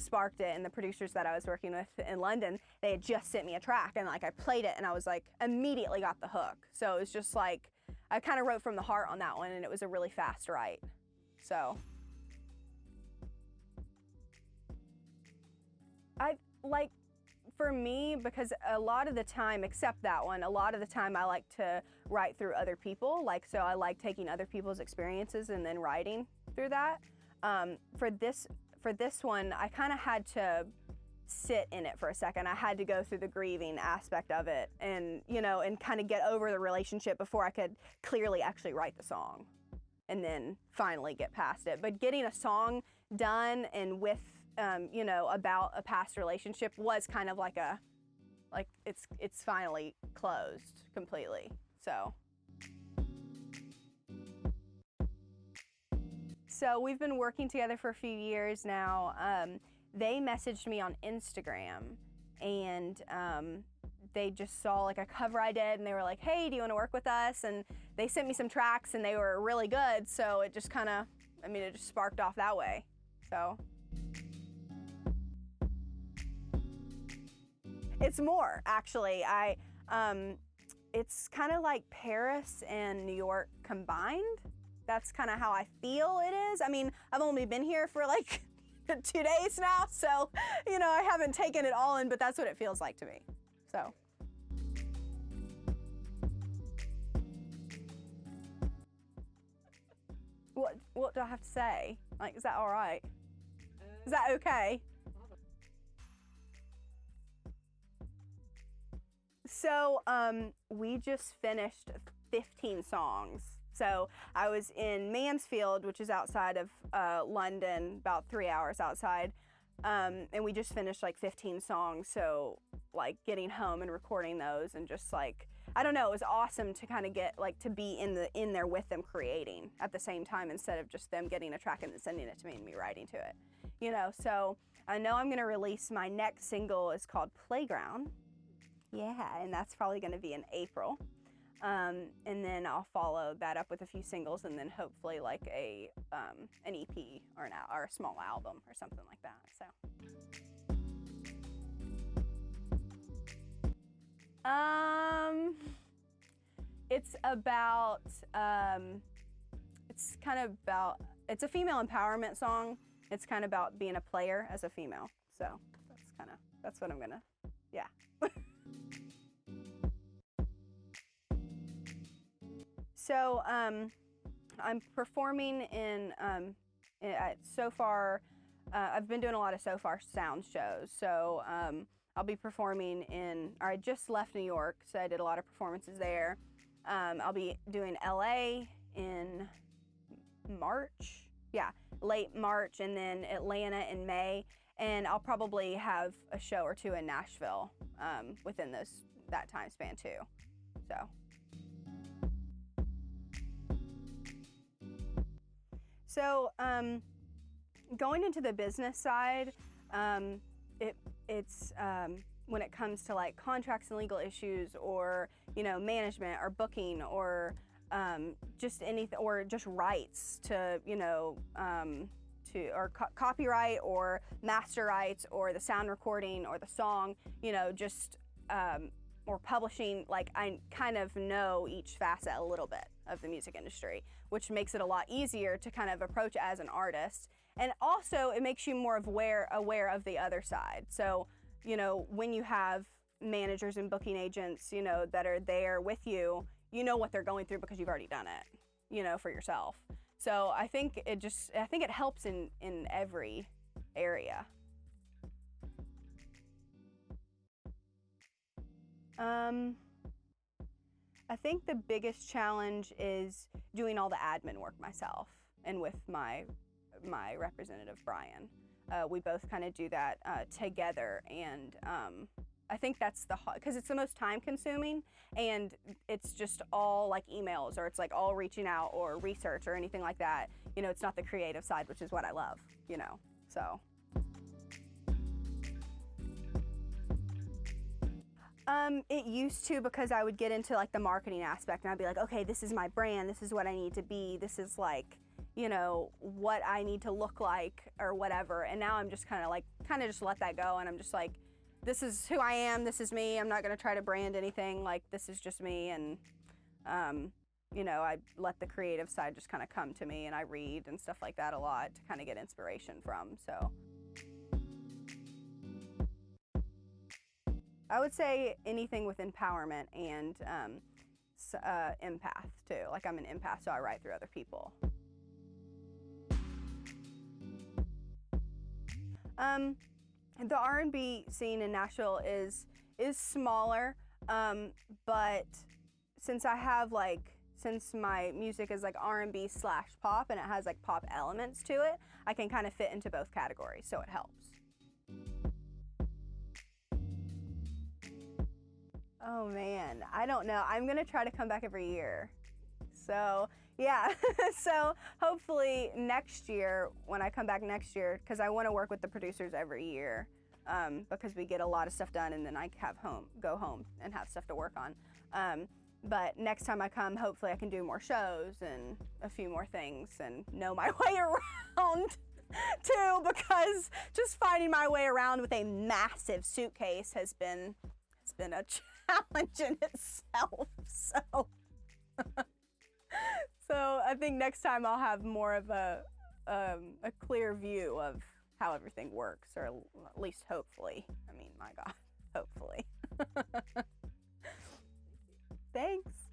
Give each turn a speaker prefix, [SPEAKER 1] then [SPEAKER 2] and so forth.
[SPEAKER 1] sparked it. And the producers that I was working with in London, they had just sent me a track, and like I played it and I was like immediately got the hook. So it was just like, I kind of wrote from the heart on that one, and it was a really fast write. So for me, because a lot of the time, except that one, a lot of the time I like to write through other people. Like, so I like taking other people's experiences and then writing through that. For this one, I kind of had to sit in it for a second. I had to go through the grieving aspect of it, and, you know, and kind of get over the relationship before I could clearly actually write the song and then finally get past it. But getting a song done and with, you know, about a past relationship was kind of like it's finally closed completely. So we've been working together for a few years now. They messaged me on Instagram, and they just saw like a cover I did, and they were like, hey, do you want to work with us? And they sent me some tracks, and they were really good. So it just kind of, I mean, it just sparked off that way. So it's more, actually. It's kind of like Paris and New York combined. That's kind of how I feel it is. I mean, I've only been here for like 2 days now, so, you know, I haven't taken it all in, but that's what it feels like to me. So. What do I have to say? Like, is that all right? Is that okay? So, we just finished 15 songs. So I was in Mansfield, which is outside of London, about 3 hours outside, and we just finished like 15 songs. So like getting home and recording those, and just like, I don't know, it was awesome to kind of get like to be in there with them creating at the same time, instead of just them getting a track and then sending it to me and me writing to it, you know. So I know I'm gonna release my next single. Is called Playground. Yeah, and that's probably gonna be in April. And then I'll follow that up with a few singles, and then hopefully like an EP or a small album or something like that. So, it's about it's a female empowerment song. It's kind of about being a player as a female. So that's what I'm gonna, yeah. So I'm performing in Sofar. I've been doing a lot of Sofar sound shows. So I'll be performing I just left New York, so I did a lot of performances there. I'll be doing LA in March, yeah, late March, and then Atlanta in May. And I'll probably have a show or two in Nashville within that time span too. So going into the business side, it's when it comes to like contracts and legal issues, or, you know, management or booking, or just anything, or just rights to, you know, or copyright or master rights, or the sound recording or the song, you know, just or publishing. Like, I kind of know each facet a little bit of the music industry, which makes it a lot easier to kind of approach it as an artist. And also it makes you more aware of the other side. So, you know, when you have managers and booking agents, you know, that are there with you, you know what they're going through because you've already done it, you know, for yourself. So I think it helps in every area. I think the biggest challenge is doing all the admin work myself, and with my representative, Brian. We both kind of do that together, and I think that's because it's the most time consuming, and it's just all like emails, or it's like all reaching out or research or anything like that. You know, it's not the creative side, which is what I love, you know, so. It used to, because I would get into like the marketing aspect, and I'd be like, okay, this is my brand, this is what I need to be, this is like, you know, what I need to look like or whatever. And now I'm just kind of just let that go. And I'm just like, this is who I am. This is me. I'm not going to try to brand anything. Like, this is just me. And, you know, I let the creative side just kind of come to me, and I read and stuff like that a lot to kind of get inspiration from. So I would say anything with empowerment and empath too. Like, I'm an empath, so I write through other people. The R&B scene in Nashville is smaller, but since my music is like R&B / pop, and it has like pop elements to it, I can kind of fit into both categories, so it helps. Oh man, I don't know. I'm gonna try to come back every year. So yeah, so hopefully next year, when I come back next year, because I want to work with the producers every year, because we get a lot of stuff done, and then I go home and have stuff to work on. But next time I come, hopefully I can do more shows and a few more things and know my way around too, because just finding my way around with a massive suitcase has been a challenge in itself. So I think next time I'll have more of a clear view of how everything works, or at least hopefully. I mean, my God, hopefully. Thanks.